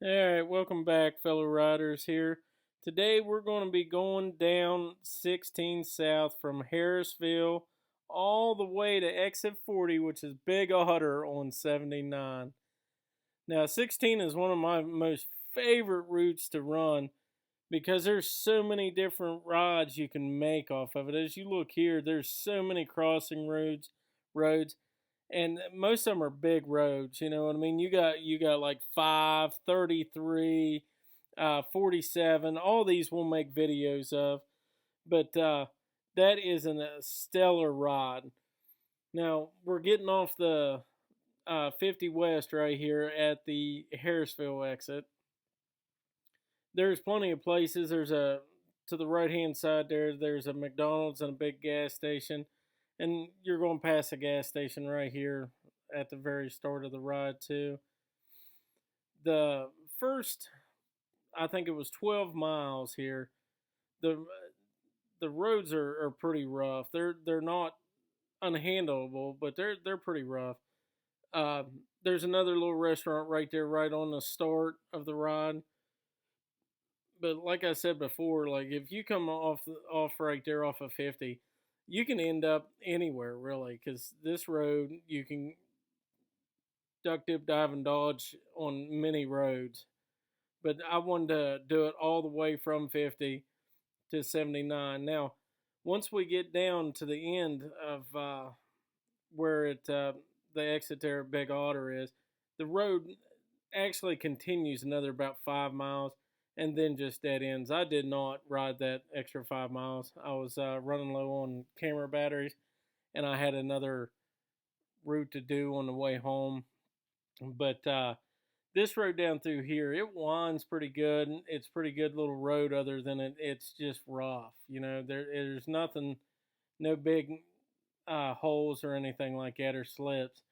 Alright, welcome back, fellow riders here. Today we're going to be going down 16 South from Harrisville all the way to exit 40, which is Big Otter on 79. Now, 16 is one of my most favorite routes to run because there's so many different rides you can make off of it. As you look here, there's so many crossing roads, and most of them are big roads. You know what I mean? You got like 533, 47. All these we'll make videos of, but that is a stellar ride. Now we're getting off the 50 West right here at the Harrisville exit. There's plenty of places. There's a to the right hand side there. There's a McDonald's and a big gas station, and you're going past a gas station right here at the very start of the ride too. The first, I think it was 12 miles here. the The roads are pretty rough. They're not unhandleable, but they're pretty rough. Uh, there's another little restaurant right there, right on the start of the ride. But like I said before, like if you come off right there off of 50, you can end up anywhere really, because this road you can duck, dip, dive, and dodge on many roads. But I wanted to do it all the way from 50 to 79. Now, once we get down to the end of where the exit there at Big Otter is, the road actually continues another about 5 miles and then just dead ends. I did not ride that extra 5 miles. I was running low on camera batteries, and I had another route to do on the way home. But this road down through here, it winds pretty good. It's pretty good little road. Other than it's just rough. You know, there's nothing, no big holes or anything like that or slips.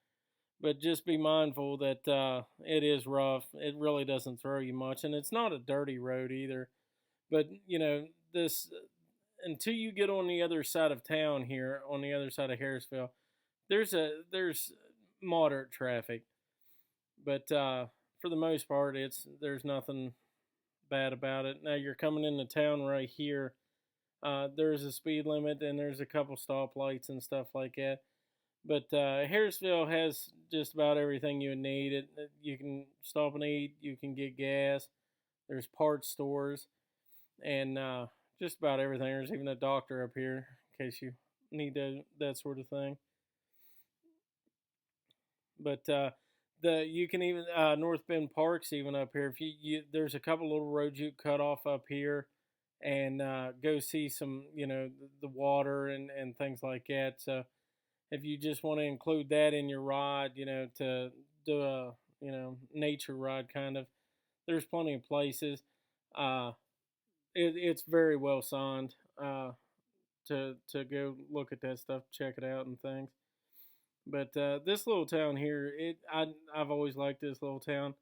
But just be mindful that it is rough. It really doesn't throw you much, and it's not a dirty road either. But you know this until you get on the other side of town here, on the other side of Harrisville, there's moderate traffic, but for the most part, there's nothing bad about it. Now you're coming into town right here. There's a speed limit and there's a couple stoplights and stuff like that. But Harrisville has just about everything you need. You can stop and eat. You can get gas. There's parts stores and just about everything. There's even a doctor up here in case you need that sort of thing. But the you can even North Bend Park's even up here. If there's a couple little roads you cut off up here, and go see some the water and things like that. So if you just want to include that in your ride, to do a nature ride kind of, there's plenty of places. Uh, it's very well signed to go look at that stuff, check it out, and things. But this little town here, I've always liked this little town.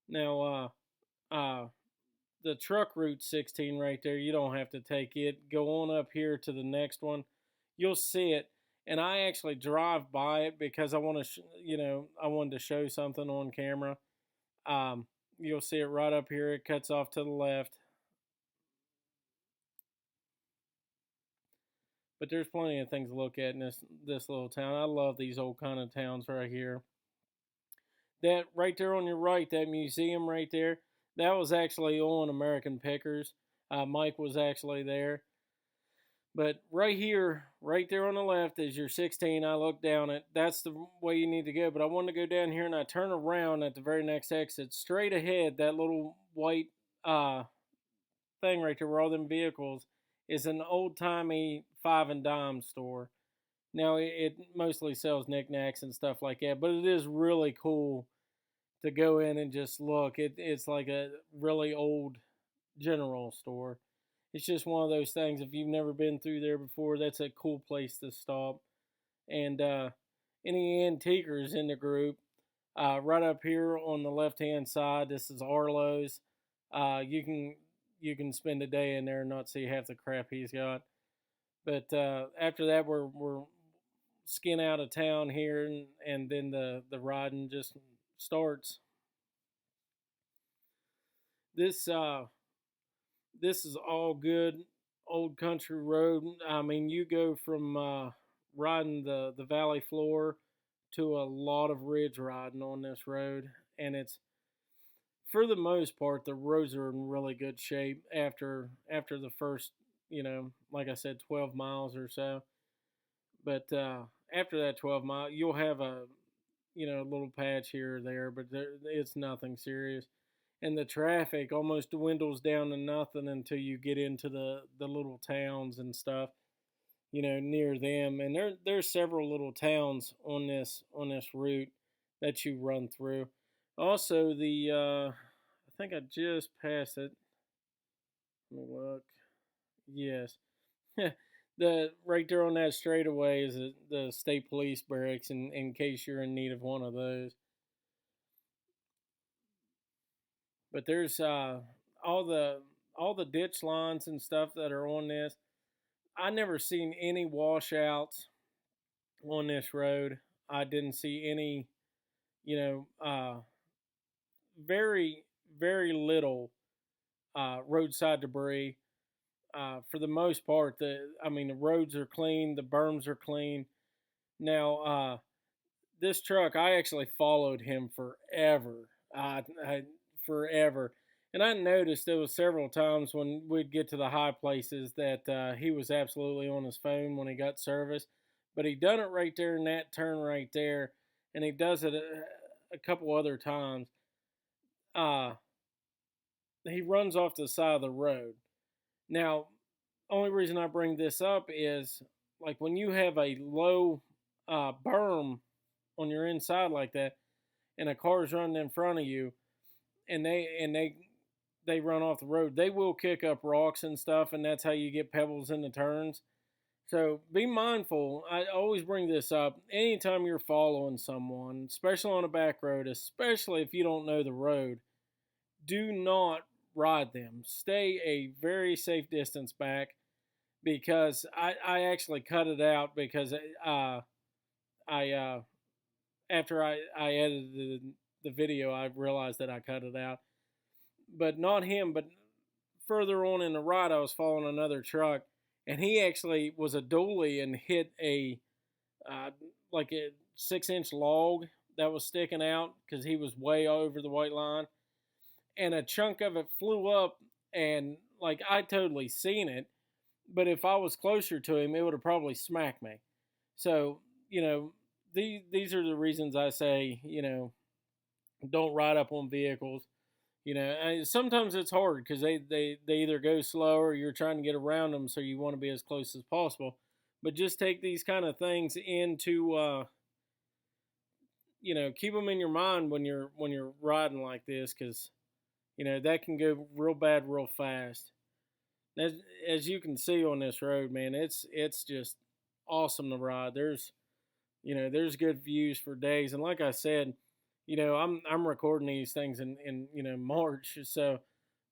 Now, the truck route 16 right there, you don't have to take it. Go on up here to the next one, you'll see it. And I actually drive by it because I want to, I wanted to show something on camera. You'll see it right up here. It cuts off to the left. But there's plenty of things to look at in this little town. I love these old kind of towns right here. That right there on your right, that museum right there, that was actually on American Pickers. Mike was actually there. But right here, right there on the left is your 16. I look down it. That's the way you need to go. But I wanted to go down here and I turn around at the very next exit. Straight ahead, that little white thing right there where all them vehicles is an old-timey five and dime store. Now, it mostly sells knickknacks and stuff like that, but it is really cool to go in and just look. It's like a really old general store. It's just one of those things. If you've never been through there before, that's a cool place to stop. And any antiquers in the group, right up here on the left-hand side, this is Arlo's. You can spend a day in there and not see half the crap he's got. But after that, we're skin out of town here, and then the riding just starts. This this is all good old country road. I mean, you go from riding the valley floor to a lot of ridge riding on this road, and it's for the most part the roads are in really good shape after the first, like I said, 12 miles or so. But after that 12 mile, you'll have a little patch here or there, but it's nothing serious. And the traffic almost dwindles down to nothing until you get into the little towns and stuff, near them. And there's several little towns on this route that you run through. Also, I think I just passed it. Let me look. Yes. The right there on that straightaway is the state police barracks, in case you're in need of one of those. But there's all the ditch lines and stuff that are on this. I never seen any washouts on this road. I didn't see any, you know, very very little roadside debris. For the most part, the roads are clean, the berms are clean. Now, this truck, I actually followed him forever, forever, and I noticed there was several times when we'd get to the high places that he was absolutely on his phone when he got service, but he done it right there in that turn right there, and he does it a couple other times. Uh, he runs off to the side of the road. Now, only reason I bring this up is like when you have a low berm on your inside like that, and a car's running in front of you, and they run off the road, they will kick up rocks and stuff, and that's how you get pebbles in the turns. So be mindful. I always bring this up anytime you're following someone, especially on a back road, especially if you don't know the road. Do not ride them. Stay a very safe distance back, because I actually cut it out because I after I edited the video, I realized that I cut it out. But not him, but further on in the ride, I was following another truck, and he actually was a dually and hit like a 6-inch log that was sticking out because he was way over the white line, and a chunk of it flew up, and like I totally seen it, but if I was closer to him, it would have probably smacked me. So, these are the reasons I say, don't ride up on vehicles. Sometimes it's hard because they either go slow or you're trying to get around them, so you want to be as close as possible. But just take these kind of things into, keep them in your mind when you're riding like this, because that can go real bad real fast. As you can see on this road, man, it's just awesome to ride. There's good views for days, and like I said, I'm recording these things in March, so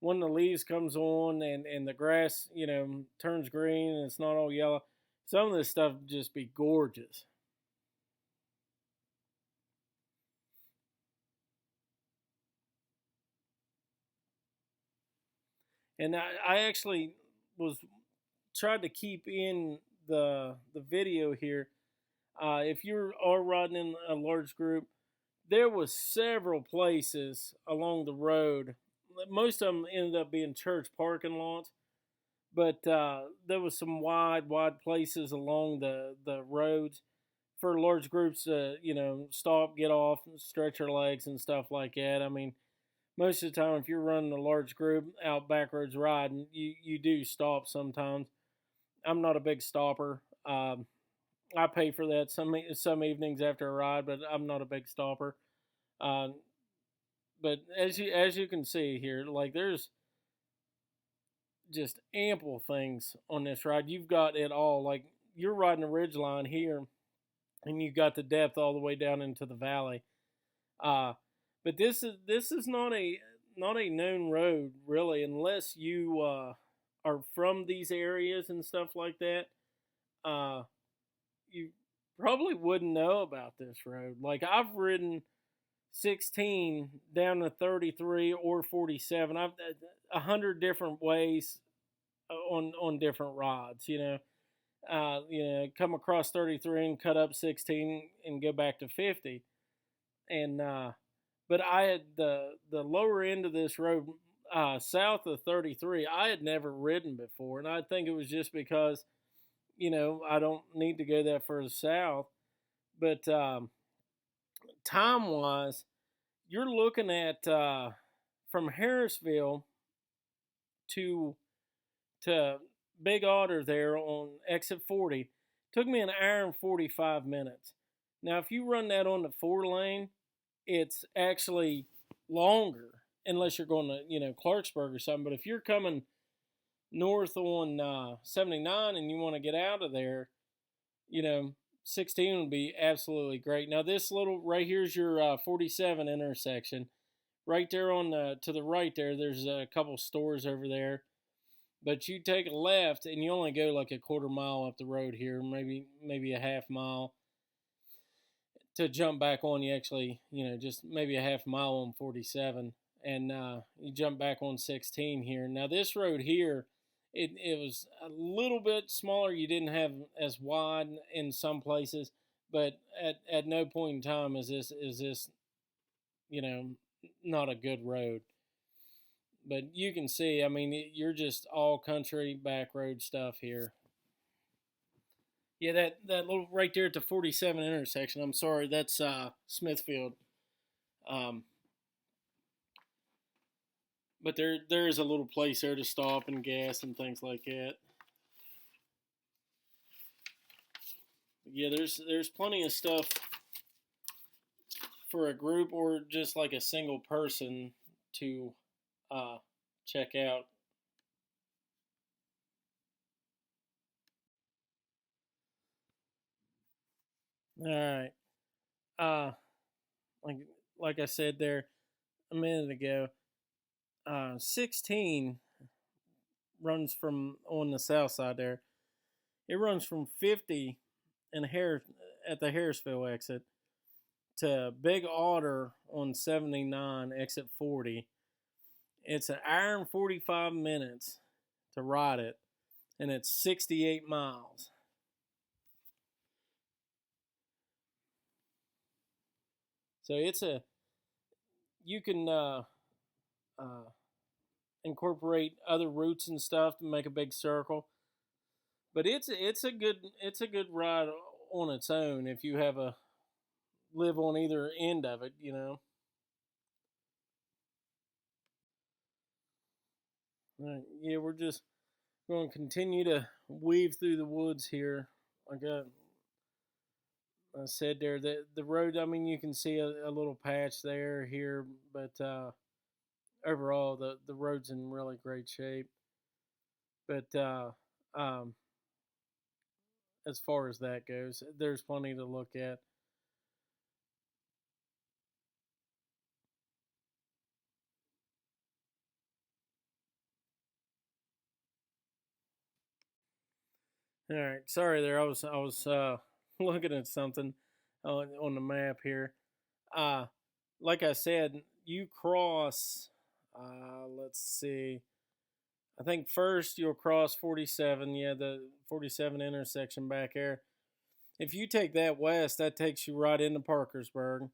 when the leaves comes on and the grass turns green and it's not all yellow, some of this stuff just be gorgeous. And I actually was tried to keep in the video here. If you are riding in a large group, there was several places along the road. Most of them ended up being church parking lots, but there was some wide places along the roads for large groups to stop, get off, stretch their legs and stuff like that. I mean, most of the time, if you're running a large group out back roads riding, you do stop sometimes. I'm not a big stopper. I pay for that some evenings after a ride, but I'm not a big stopper. Uh, but as you can see here, like there's just ample things on this ride. You've got it all. Like you're riding a ridge line here, and you've got the depth all the way down into the valley. Uh, but this is not a known road really, unless you are from these areas and stuff like that. You probably wouldn't know about this road. Like I've ridden 16 down to 33 or 47. I've 100 different ways on different rods. Come across 33 and cut up 16 and go back to 50. And but I had the lower end of this road south of 33. I had never ridden before, and I think it was just because I don't need to go that further south. But time wise, you're looking at from Harrisville to Big Otter there on exit 40. Took me an hour and 45 minutes. Now, if you run that on the 4-lane, it's actually longer, unless you're going to Clarksburg or something. But if you're coming north on 79 and you want to get out of there, 16 would be absolutely great. Now, this little right here's your 47 intersection. Right there to the right there's a couple stores over there. But you take a left and you only go like a quarter mile up the road here, maybe a half mile. To jump back on, you actually, just maybe a half mile on 47. And you jump back on 16 here. Now, this road here, it was a little bit smaller. You didn't have as wide in some places. But at no point in time is this not a good road. But you can see, you're just all country back road stuff here. Yeah, that little right there at the 47 intersection. I'm sorry, that's Smithfield. But there is a little place there to stop and gas and things like that. Yeah, there's plenty of stuff for a group or just like a single person to check out. All right. Like I said there a minute ago, 16 runs from on the south side there. It runs from 50 and at the Harrisville exit to Big Otter on 79 exit 40. It's an hour and 45 minutes to ride it, and it's 68 miles. So you can incorporate other routes and stuff to make a big circle, but it's a good ride on its own if you live on either end of it, All right, yeah, we're just going to continue to weave through the woods here. Like I said there, the road, you can see a little patch there, here, but overall, the road's in really great shape. But as far as that goes, there's plenty to look at. All right, sorry there. I was looking at something on the map here. Like I said, you cross. Let's see. I think first you'll cross 47. Yeah, the 47 intersection back there. If you take that west, that takes you right into Parkersburg.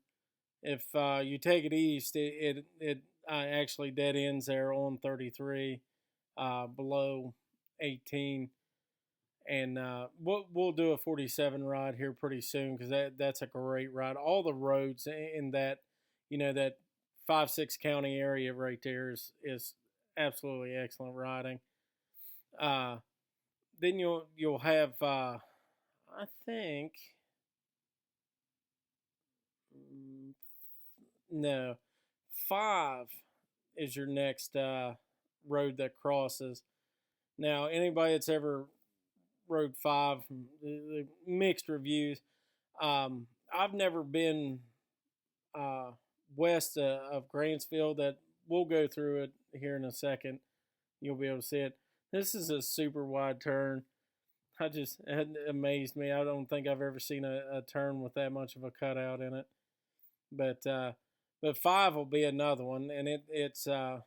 If you take it east, it actually dead ends there on 33, below 18. And we'll do a 47 ride here pretty soon because that's a great ride. All the roads in that that 5-6 county area right there is absolutely excellent riding. Then you'll have I think no 5 is your next road that crosses. Now anybody that's ever rode 5, mixed reviews. I've never been west of Grantsville. That we'll go through it here in a second. You'll be able to see it. This is a super wide turn. It amazed me. I don't think I've ever seen a turn with that much of a cutout in it. But But 5 will be another one, and it's uh,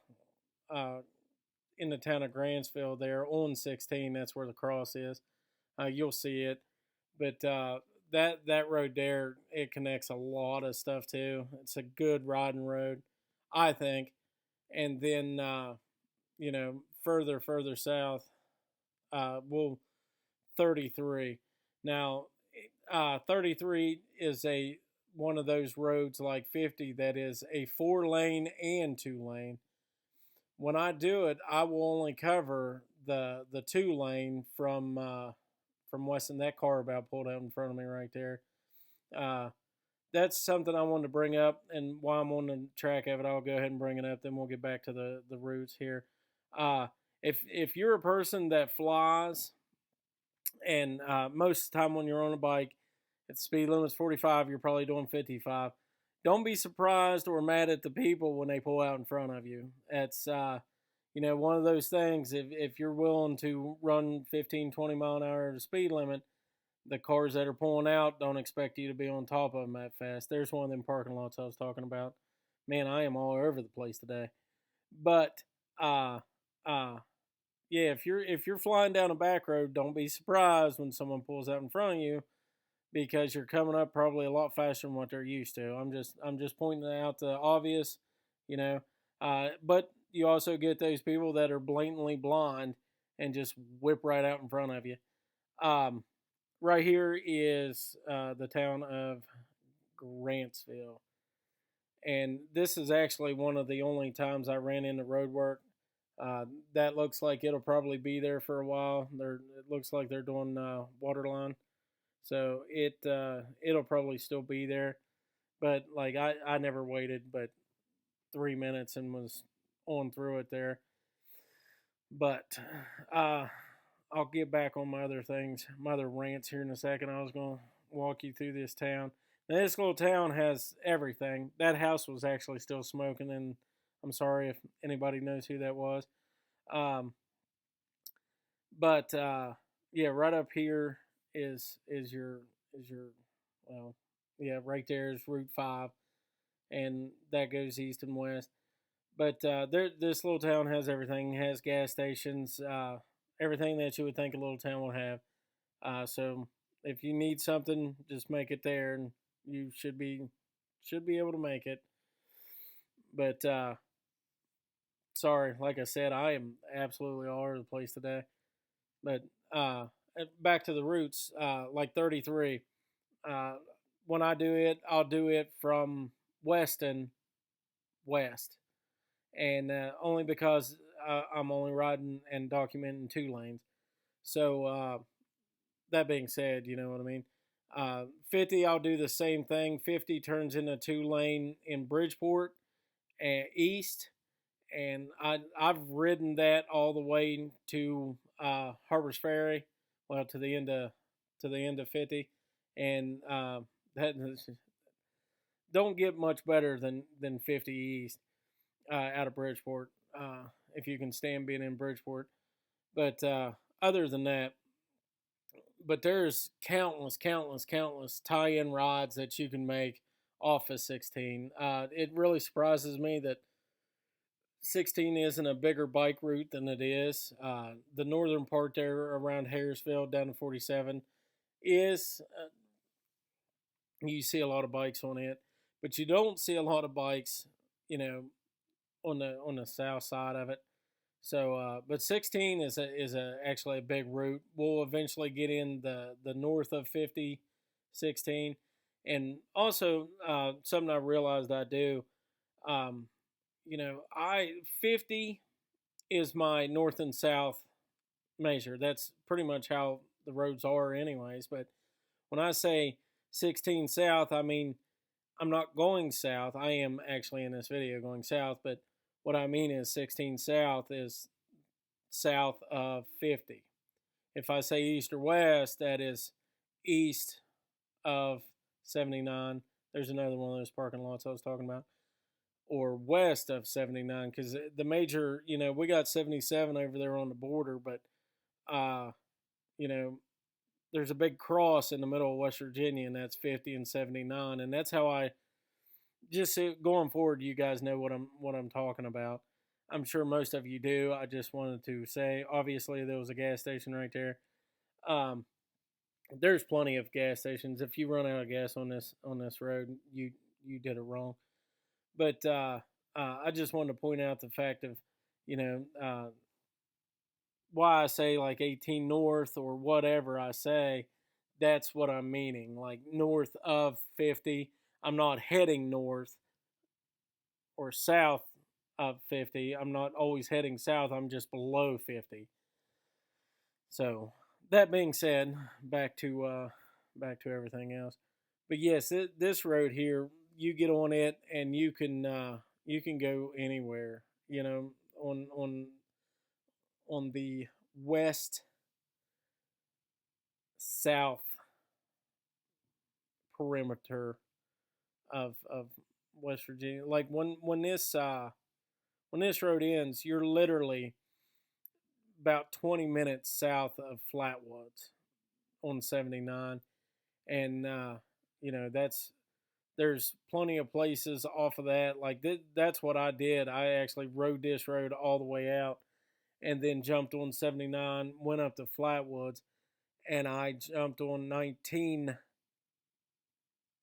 in the town of Grantsville there on 16. That's where the cross is. You'll see it, but that road there, it connects a lot of stuff too. It's a good riding road, I think. And then further south, we'll 33. Now, 33 is a one of those roads like 50 that is a 4-lane and 2-lane. When I do it, I will only cover the 2-lane from Weston. That car about pulled out in front of me right there. Uh, that's something I wanted to bring up, and while I'm on the track of it, I'll go ahead and bring it up. Then we'll get back to the routes here. Uh, if you're a person that flies, and most of the time when you're on a bike, if the speed limit's 45, you're probably doing 55. Don't be surprised or mad at the people when they pull out in front of you. That's one of those things. If you're willing to run 15, 20 mile an hour at the speed limit, the cars that are pulling out don't expect you to be on top of them that fast. There's one of them parking lots I was talking about. Man, I am all over the place today. But uh, uh, yeah, if you're flying down a back road, don't be surprised when someone pulls out in front of you because you're coming up probably a lot faster than what they're used to. I'm just pointing out the obvious, you know. But you also get those people that are blatantly blind and just whip right out in front of you. Um, right here is the town of Grantsville, and this is actually one of the only times I ran into road work. That looks like it'll probably be there for a while. It looks like they're doing water line, so it'll probably still be there. But like I never waited but 3 minutes and was on through it there. But uh, I'll get back on my other things, my other rants here in a second. I was going to walk you through this town. Now, this little town has everything. That house was actually still smoking, and I'm sorry if anybody knows who that was. Um, but yeah, right up here is your well, yeah, right there is Route 5, and that goes east and west. But this little town has everything. It has gas stations, everything that you would think a little town would have. So if you need something, just make it there, and you should be able to make it. But sorry, like I said, I am absolutely all over the place today. But back to the roots, like 33. Uh, when I do it, I'll do it from Weston west, and only because I'm only riding and documenting 2 lanes. So that being said, you know what I mean. 50, I'll do the same thing. 50 turns into 2 lane in Bridgeport and east, and I've ridden that all the way to Harper's Ferry, well to the end of 50, and that don't get much better than 50 east out of Bridgeport if you can stand being in Bridgeport. But other than that, but there's countless tie-in rides that you can make off of 16. It really surprises me that 16 isn't a bigger bike route than it is. The northern part there around Harrisville down to 47 is you see a lot of bikes on it, but you don't see a lot of bikes, you know, on the south side of it. So, but 16 is actually a big route. We'll eventually get in the north of 50, 16, and also something I realized I do. Um, I 50 is my north and south measure. That's pretty much how the roads are, anyways. But when I say 16 south, I mean I'm not going south. I am actually in this video going south, but what I mean is 16 south is south of 50. If I say east or west, that is east of 79. There's another one of those parking lots I was talking about. Or west of 79, because the major, we got 77 over there on the border, but, uh, you know, there's a big cross in the middle of West Virginia, and that's 50 and 79. And just so going forward, you guys know what I'm talking about. I'm sure most of you do. I just wanted to say, obviously, there was a gas station right there. Um, there's plenty of gas stations. If you run out of gas on this road, you did it wrong. But I just wanted to point out the fact of, you know, why I say like 18 north or whatever I say. That's what I'm meaning. Like north of 50. I'm not heading north or south of 50. I'm not always heading south. I'm just below 50. So that being said, back to everything else. But yes, this road here, you get on it and you can go anywhere. You know, on the west south perimeter of West Virginia. Like when this road ends, you're literally about 20 minutes south of Flatwoods on 79, and you know there's plenty of places off of that. Like that's what I did. I actually rode this road all the way out, and then jumped on 79, went up to Flatwoods, and I jumped on 19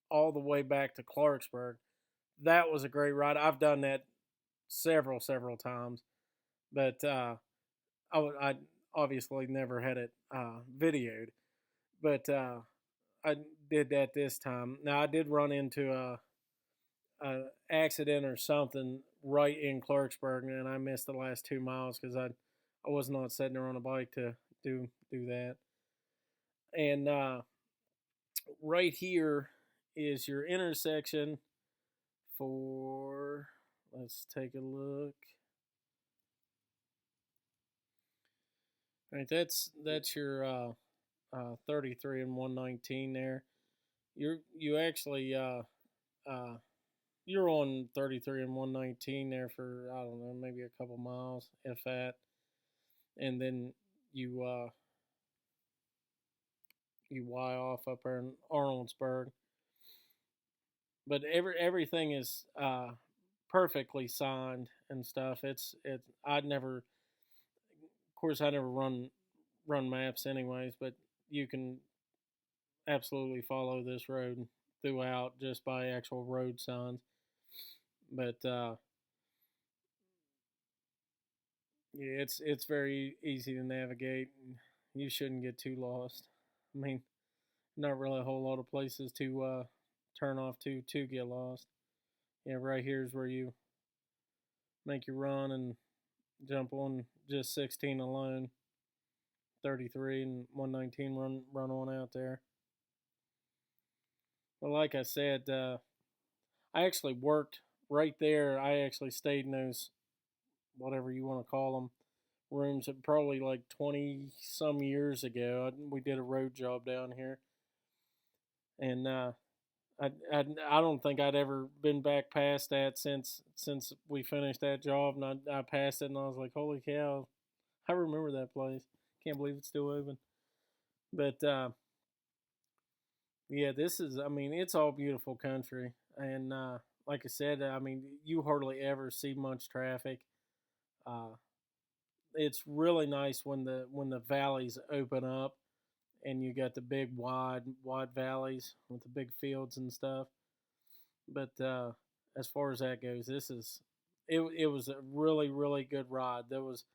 all the way back to Clarksburg. That was a great ride. I've done that several times, but I obviously never had it videoed, but I did that this time. Now I did run into a accident or something right in Clarksburg, and I missed the last 2 miles because I was not sitting there on a bike to do that. And right here is your intersection for. Let's take a look. All right, that's your 33 and 119 there. You actually uh, you're on 33 and 119 there for I don't know maybe a couple miles if that, and then you you Y off up there in Arnoldsburg. But everything is perfectly signed and stuff. It's I'd never, of course, I never run maps anyways, but you can absolutely follow this road throughout just by actual road signs. But yeah, it's very easy to navigate. You shouldn't get too lost. I mean, not really a whole lot of places to turn off to get lost. Yeah, right here is where you make your run and jump on just 16 alone. 33 and 119 run on out there. But like I said, I actually worked right there. I actually stayed in those whatever you want to call them rooms probably like 20 some years ago. We did a road job down here, and I don't think I'd ever been back past that since we finished that job, and I passed it and I was like, holy cow, I remember that place. Can't believe it's still open. But yeah, this is I mean it's all beautiful country, and like I said, I mean you hardly ever see much traffic. Uh, it's really nice when the valleys open up and you got the big wide valleys with the big fields and stuff. But as far as that goes, it was a really good ride. There was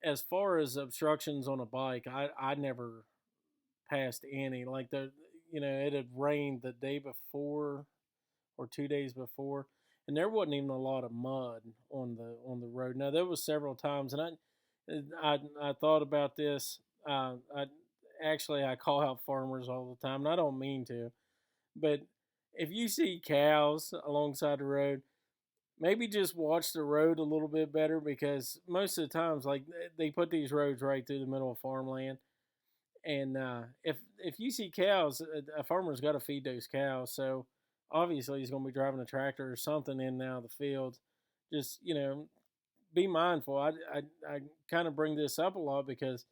as far as obstructions on a bike, I never passed any. Like it had rained the day before or 2 days before, and there wasn't even a lot of mud on the road. Now there was several times, and I thought about this. I call out farmers all the time, and I don't mean to, but if you see cows alongside the road, maybe just watch the road a little bit better because most of the times, like they put these roads right through the middle of farmland, and if you see cows, a farmer's got to feed those cows, so obviously he's going to be driving a tractor or something in and out of the fields. Just be mindful. I kind of bring this up a lot because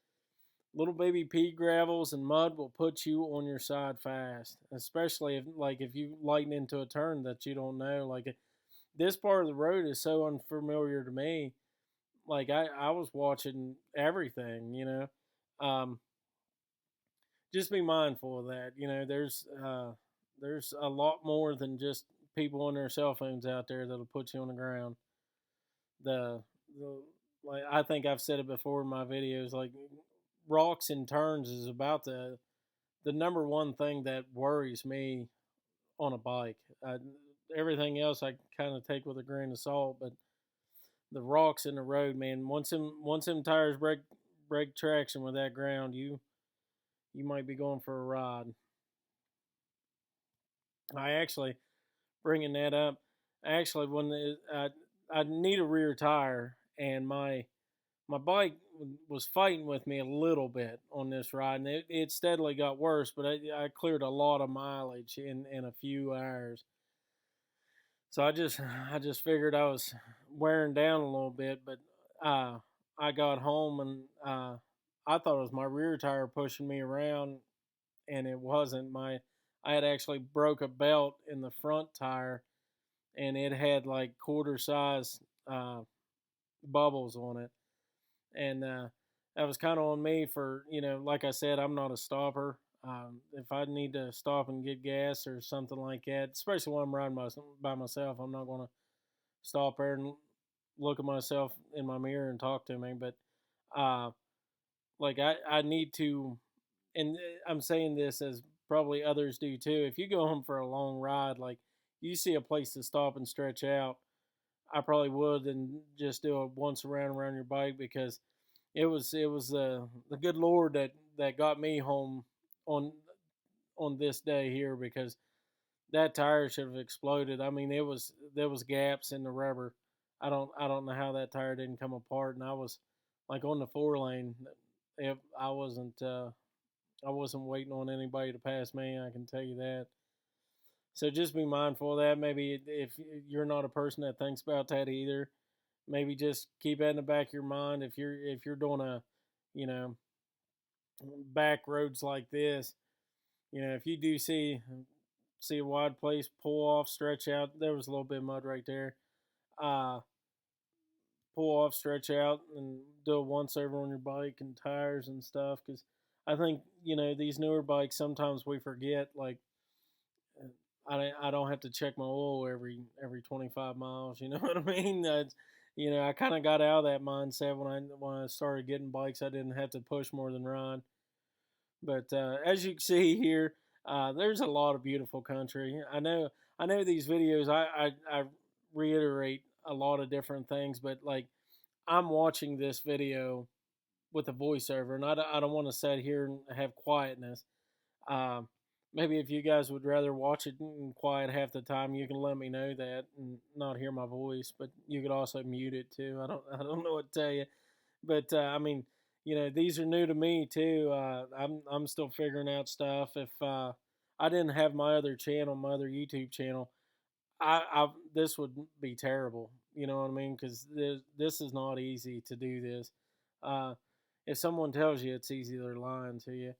little baby pea gravels and mud will put you on your side fast, especially if you lighten into a turn that you don't know. This part of the road is so unfamiliar to me. Like I was watching everything, Um, just be mindful of that. There's a lot more than just people on their cell phones out there that'll put you on the ground. The like I think I've said it before in my videos. Like rocks and turns is about the number one thing that worries me on a bike. Everything else I kind of take with a grain of salt, but the rocks in the road, man. Once them tires break traction with that ground, you might be going for a ride. I actually bringing that up. Actually, I need a rear tire, and my bike was fighting with me a little bit on this ride, and it steadily got worse. But I cleared a lot of mileage in a few hours, so I just figured I was wearing down a little bit. But I got home and I thought it was my rear tire pushing me around, and it wasn't. I had actually broke a belt in the front tire, and it had like quarter size uh, bubbles on it, and that was kind of on me for like I said, I'm not a stopper. If I need to stop and get gas or something like that, especially when I'm riding by myself, I'm not going to stop there and look at myself in my mirror and talk to me. But uh, I need to, and I'm saying this as probably others do too. If you go home for a long ride, like you see a place to stop and stretch out, I probably would and just do a once around your bike, because it was the good Lord that got me home on on this day here, because that tire should have exploded. I mean, there was gaps in the rubber. I don't know how that tire didn't come apart, and I was like on the 4 lane. If I wasn't waiting on anybody to pass me, I can tell you that. So just be mindful of that. Maybe if you're not a person that thinks about that either, maybe just keep that in the back of your mind. If you're doing you know, back roads like this, if you do see a wide place, pull off, stretch out. There was a little bit of mud right there. Uh, Pull off, stretch out, and do a once over on your bike and tires and stuff. Because I think these newer bikes, sometimes we forget, like I don't have to check my oil every 25 miles. You know what I mean? I kind of got out of that mindset when I started getting bikes. I didn't have to push more than ride. But as you can see here, there's a lot of beautiful country. I know these videos. I reiterate a lot of different things, but like I'm watching this video with a voiceover, and I don't want to sit here and have quietness. Um, Maybe if you guys would rather watch it in quiet half the time, you can let me know that and not hear my voice. But you could also mute it too. I don't know what to tell you. But I mean, these are new to me too. I'm still figuring out stuff. If I didn't have my other channel, my other YouTube channel, this would be terrible. You know what I mean? Because this is not easy to do this. Uh, if someone tells you it's easy, they're lying to you.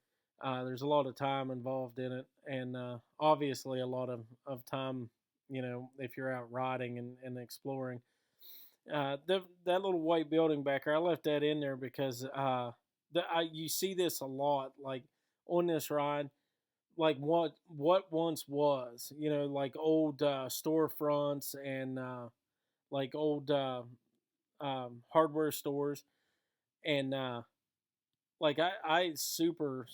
There's a lot of time involved in it, and obviously a lot of time. If you're out riding and exploring. That little white building back there, I left that in there because you see this a lot, like on this ride, like what once was, like old storefronts and like old hardware stores, and like I super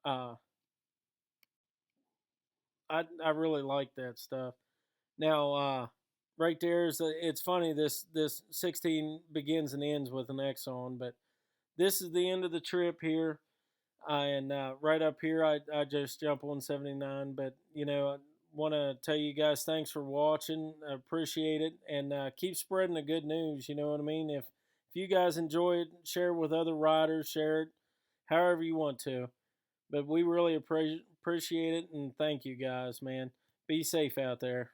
uh, I really like that stuff. Now, right there is it's funny, this 16 begins and ends with an X on, but this is the end of the trip here. And right up here, I just jump on 79. But, I want to tell you guys thanks for watching. I appreciate it. And keep spreading the good news. You know what I mean? If you guys enjoy it, share it with other riders, share it however you want to. But we really appreciate it. And thank you guys, man. Be safe out there.